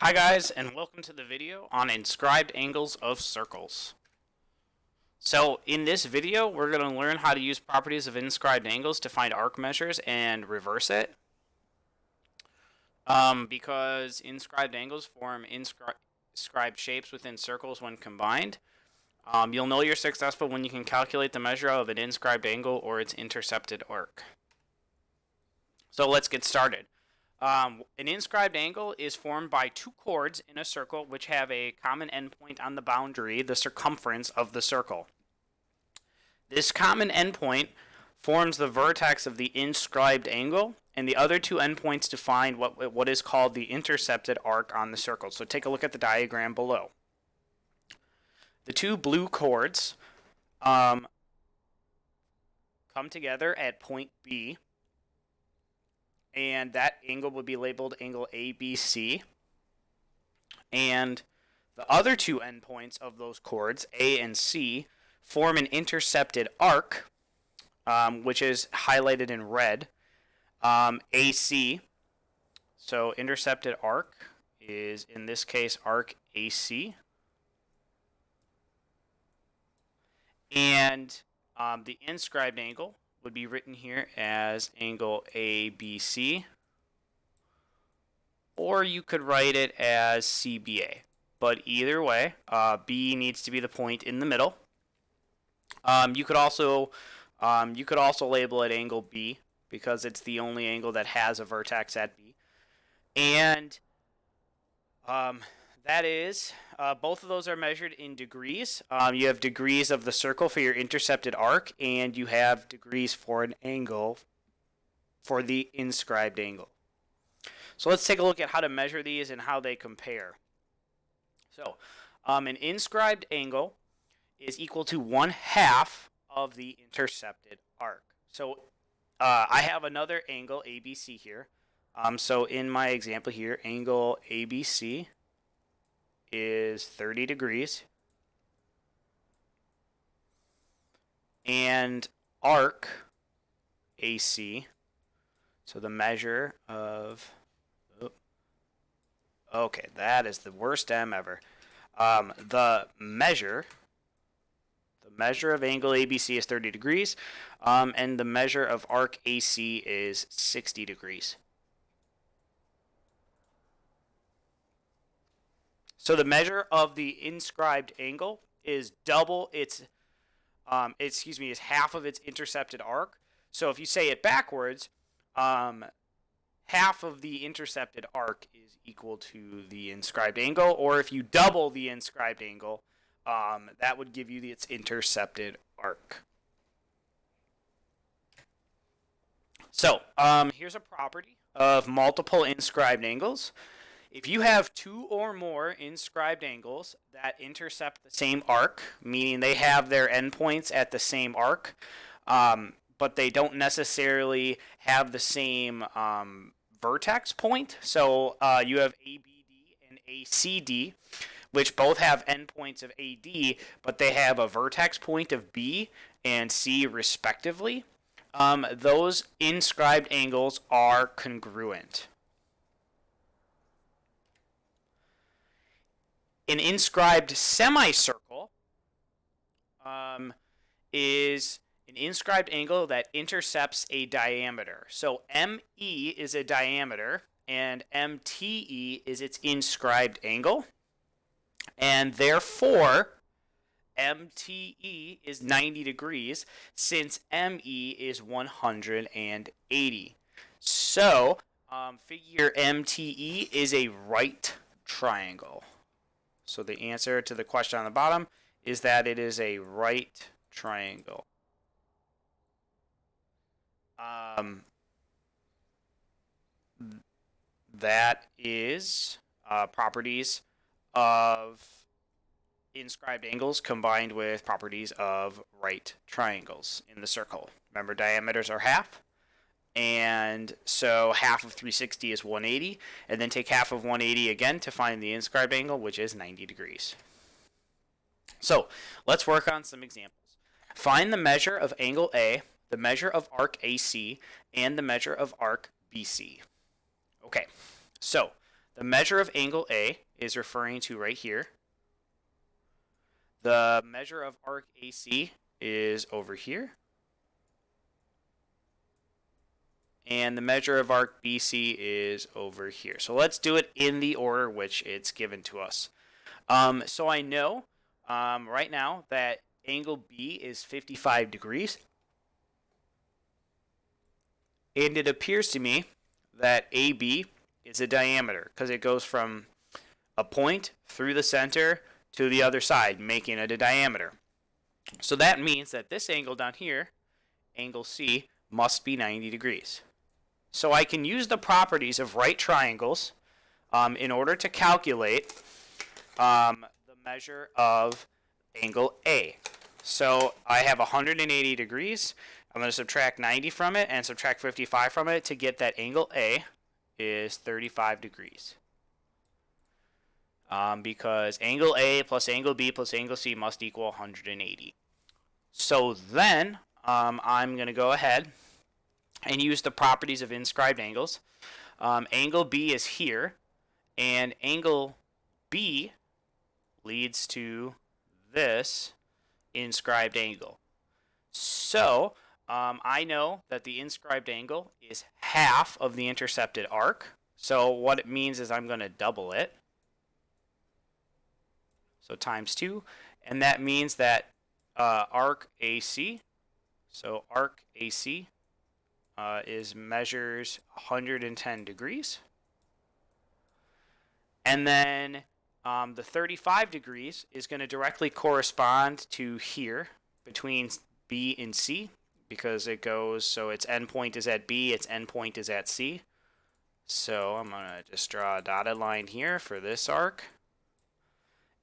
Hi guys, and welcome to the video on inscribed angles of circles. So in this video, we're going to learn how to use properties of inscribed angles to find arc measures and reverse it. Because inscribed angles form inscribed shapes within circles when combined. You'll know you're successful when you can calculate the measure of an inscribed angle or its intercepted arc. So let's get started. An inscribed angle is formed by two chords in a circle which have a common endpoint on the boundary, the circumference of the circle. This common endpoint forms the vertex of the inscribed angle, and the other two endpoints define what is called the intercepted arc on the circle. So take a look at the diagram below. The two blue chords come together at point B, and that angle would be labeled angle ABC. And the other two endpoints of those chords, A and C, form an intercepted arc, which is highlighted in red, AC. So intercepted arc is, in this case, arc AC. And the inscribed angle would be written here as angle ABC, or you could write it as CBA. But either way, B needs to be the point in the middle. You could also label it angle B because it's the only angle that has a vertex at B, and that is, both of those are measured in degrees. You have degrees of the circle for your intercepted arc, and you have degrees for an angle for the inscribed angle. So let's take a look at how to measure these and how they compare. So an inscribed angle is equal to 1/2 of the intercepted arc. So I have another angle ABC here. So in my example here, angle ABC is 30 degrees, and arc AC, so the measure of, okay, that is the worst M ever. The measure of angle ABC is 30 degrees, and the measure of arc AC is 60 degrees. So the measure of the inscribed angle is double its, is half of its intercepted arc. So if you say it backwards, half of the intercepted arc is equal to the inscribed angle, or if you double the inscribed angle, that would give you its intercepted arc. So here's a property of multiple inscribed angles. If you have two or more inscribed angles that intercept the same arc, meaning they have their endpoints at the same arc, but they don't necessarily have the same vertex point, so you have ABD and ACD, which both have endpoints of AD, but they have a vertex point of B and C respectively, those inscribed angles are congruent. An inscribed semicircle is an inscribed angle that intercepts a diameter. So ME is a diameter, and MTE is its inscribed angle. And therefore, MTE is 90 degrees, since ME is 180. So, figure MTE is a right triangle. So the answer to the question on the bottom is that it is a right triangle. That is properties of inscribed angles combined with properties of right triangles in the circle. Remember, diameters are half. And so half of 360 is 180, and then take half of 180 again to find the inscribed angle, which is 90 degrees. So let's work on some examples. Find the measure of angle A, the measure of arc AC, and the measure of arc BC. Okay, so The measure of angle A is referring to right here. The measure of arc AC is over here. And the measure of arc BC is over here. So let's do it in the order which it's given to us. So I know right now that angle B is 55 degrees. And it appears to me that AB is a diameter because it goes from a point through the center to the other side, making it a diameter. So that means that this angle down here, angle C, must be 90 degrees. So I can use the properties of right triangles in order to calculate the measure of angle A. So I have 180 degrees. I'm going to subtract 90 from it and subtract 55 from it to get that angle A is 35 degrees. Because angle A plus angle B plus angle C must equal 180. So then I'm going to go ahead and use the properties of inscribed angles. Angle B is here, and angle B leads to this inscribed angle. So I know that the inscribed angle is half of the intercepted arc. So what it means is I'm going to double it. So times 2. And that means that arc AC, so arc AC measures 110 degrees. And then the 35 degrees is going to directly correspond to here between B and C, because it goes, so its endpoint is at B, its endpoint is at C. So I'm going to just draw a dotted line here for this arc.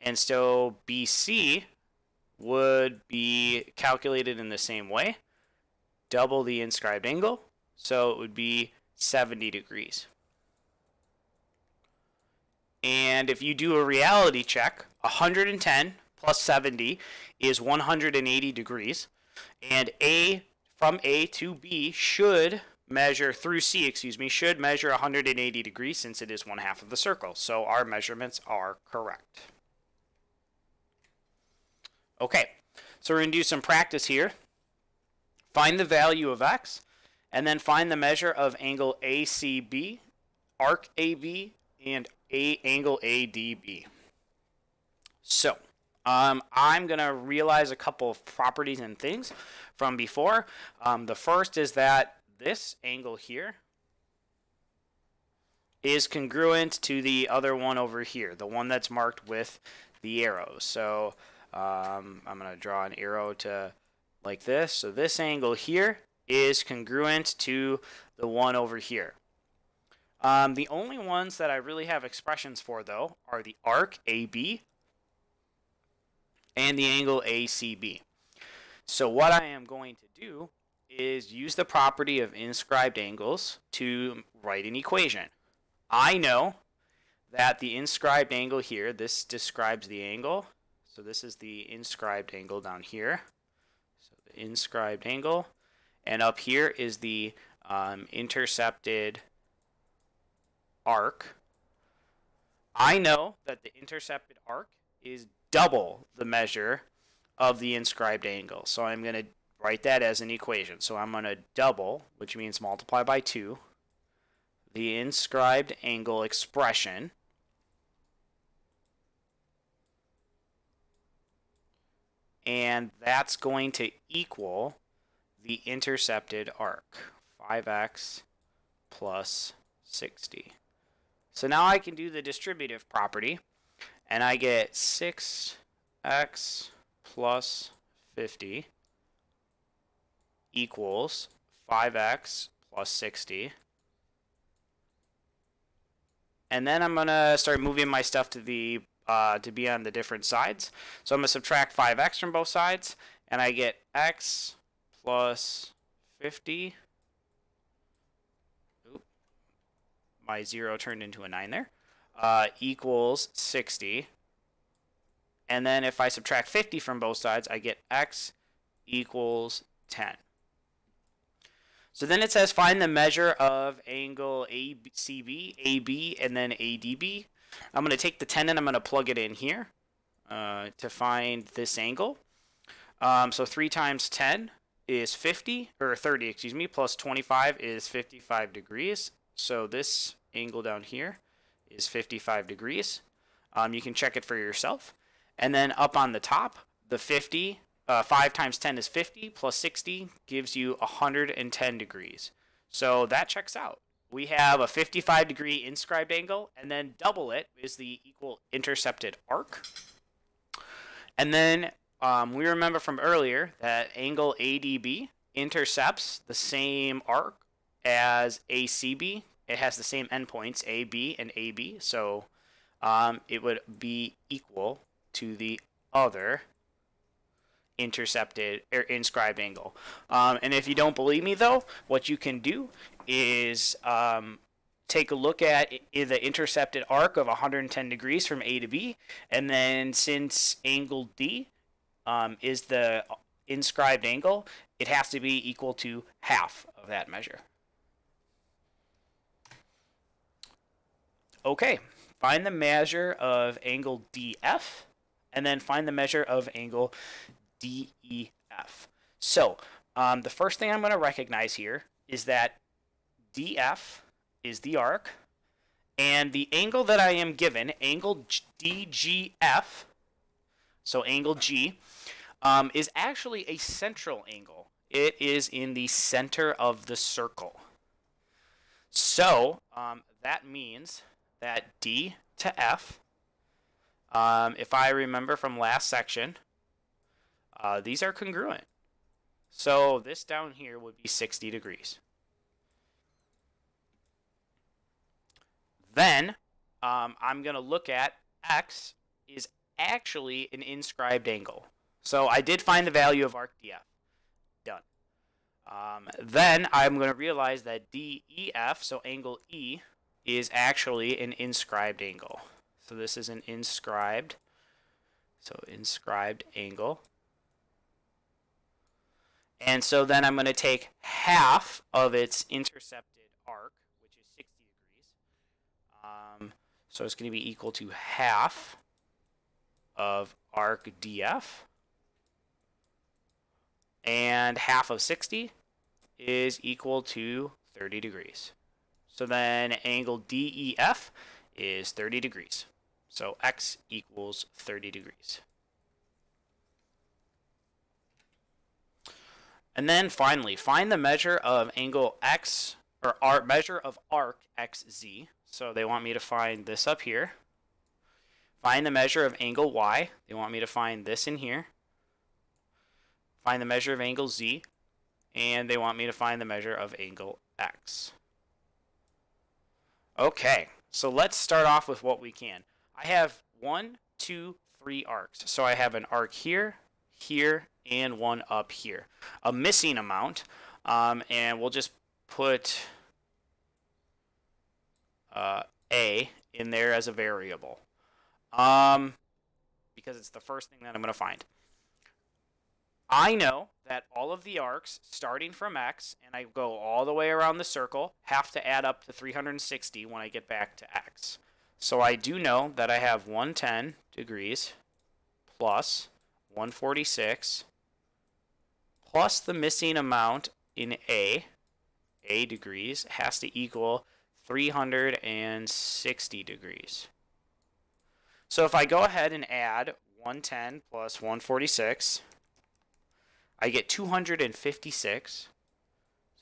And so BC would be calculated in the same way. Double the inscribed angle, so it would be 70 degrees. And if you do a reality check, 110 plus 70 is 180 degrees. And A from A to B should measure, through C, excuse me, should measure 180 degrees since it is 1/2 of the circle. So our measurements are correct. Okay, so we're going to do some practice here. Find the value of x, and then find the measure of angle ACB, arc AB, and angle ADB. So, I'm going to realize a couple of properties and things from before. The first is that this angle here is congruent to the other one over here, the one that's marked with the arrows. So, I'm going to draw an arrow to like this. So this angle here is congruent to the one over here. The only ones that I really have expressions for, though, are the arc AB and the angle ACB. So what I am going to do is use the property of inscribed angles to write an equation. I know that the inscribed angle here, this describes the angle. So this is the inscribed angle down here. So the inscribed angle. And up here is the intercepted arc. I know that the intercepted arc is double the measure of the inscribed angle. So I'm going to write that as an equation. So I'm going to double, which means multiply by 2, the inscribed angle expression. And that's going to equal the intercepted arc, 5x plus 60. So now I can do the distributive property, and I get 6x plus 50 equals 5x plus 60. And then I'm going to start moving my stuff to the to be on the different sides. So I'm going to subtract 5x from both sides, and I get x plus 50. Oop, my 0 turned into a 9 there. Equals 60. And then if I subtract 50 from both sides, I get x equals 10. So then it says find the measure of angle ACB, AB, and then ADB. I'm going to take the 10 and I'm going to plug it in here to find this angle. So 3 times 10 is 50, or 30, excuse me, plus 25 is 55 degrees. So this angle down here is 55 degrees. You can check it for yourself. And then up on the top, the 50, 5 times 10 is 50, plus 60 gives you 110 degrees. So that checks out. We have a 55 degree inscribed angle, and then double it is the equal intercepted arc. And then we remember from earlier that angle ADB intercepts the same arc as ACB. It has the same endpoints, AB and AB, so it would be equal to the other intercepted or inscribed angle. And if you don't believe me, though, what you can do is take a look at the intercepted arc of 110 degrees from A to B, and then since angle D is the inscribed angle, it has to be equal to half of that measure. Okay, find the measure of angle DF, and then find the measure of angle DEF. So the first thing I'm going to recognize here is that DF is the arc, and the angle that I am given, angle DGF, so angle G, is actually a central angle. It is in the center of the circle. So that means that D to F, if I remember from last section, these are congruent. So this down here would be 60 degrees. Then I'm going to look at X is actually an inscribed angle. So I did find the value of arc DF. Done. Then I'm going to realize that DEF, so angle E, is actually an inscribed angle. So this is an inscribed angle. And so then I'm going to take half of its intercepted arc, which is 60 degrees. So it's going to be equal to half of arc DF. And half of 60 is equal to 30 degrees. So then angle DEF is 30 degrees. So X equals 30 degrees. And then finally, find the measure of angle X, or measure of arc XZ. So they want me to find this up here. Find the measure of angle Y. They want me to find this in here. Find the measure of angle Z. And they want me to find the measure of angle X. Okay, so let's start off with what we can. I have 1, 2, 3 arcs. So I have an arc here, here, and one up here. A missing amount, and we'll just put A in there as a variable, because it's the first thing that I'm going to find. I know that all of the arcs starting from X, and I go all the way around the circle, have to add up to 360 when I get back to X. So I do know that I have 110 degrees plus 146 plus the missing amount in A degrees has to equal 360 degrees. So if I go ahead and add 110 plus 146, I get 256.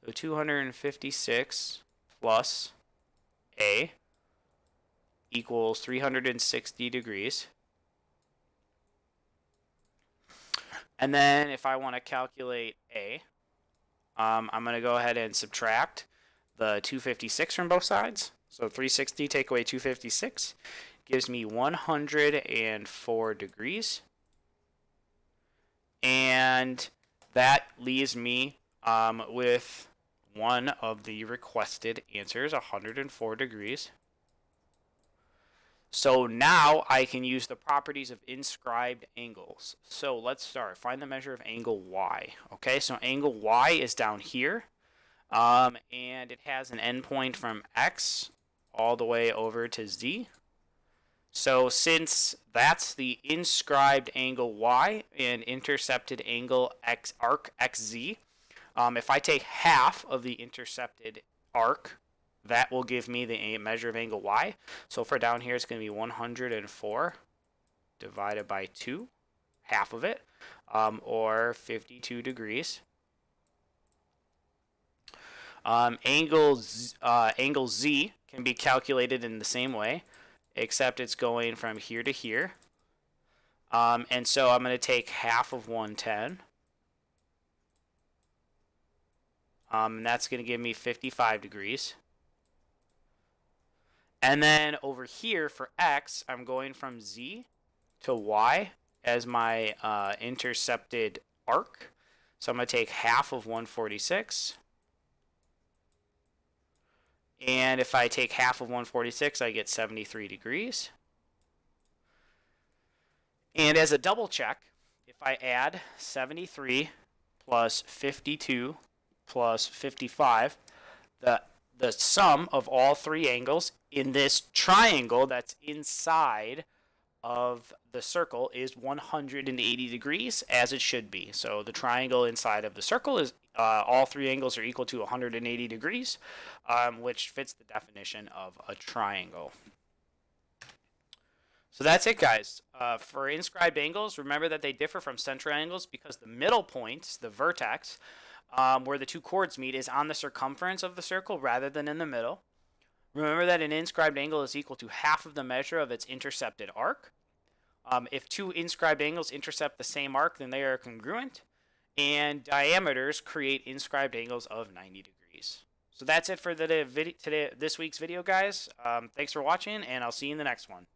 So 256 plus A equals 360 degrees. And then if I want to calculate A, I'm going to go ahead and subtract the 256 from both sides. So 360 take away 256 gives me 104 degrees. And that leaves me with one of the requested answers, 104 degrees. So now I can use the properties of inscribed angles. So let's start. Find the measure of angle Y. Okay, so angle Y is down here. And it has an endpoint from X all the way over to Z. So since that's the inscribed angle Y and intercepted angle X arc XZ, if I take half of the intercepted arc, that will give me the measure of angle Y. So for down here, it's going to be 104 divided by 2, half of it, or 52 degrees. Angle Z can be calculated in the same way, except it's going from here to here. And so I'm going to take half of 110. And that's going to give me 55 degrees. And then over here for X, I'm going from Z to Y as my intercepted arc. So I'm going to take half of 146. And if I take half of 146, I get 73 degrees. And as a double check, if I add 73 plus 52 plus 55, the sum of all three angles in this triangle that's inside of the circle is 180 degrees, as it should be. So the triangle inside of the circle is all three angles are equal to 180 degrees, which fits the definition of a triangle. So that's it, guys. For inscribed angles, remember that they differ from central angles because the middle point, the vertex, where the two chords meet, is on the circumference of the circle rather than in the middle. Remember that an inscribed angle is equal to half of the measure of its intercepted arc. If two inscribed angles intercept the same arc, then they are congruent. And diameters create inscribed angles of 90 degrees. So that's it for this week's video, guys. Thanks for watching, and I'll see you in the next one.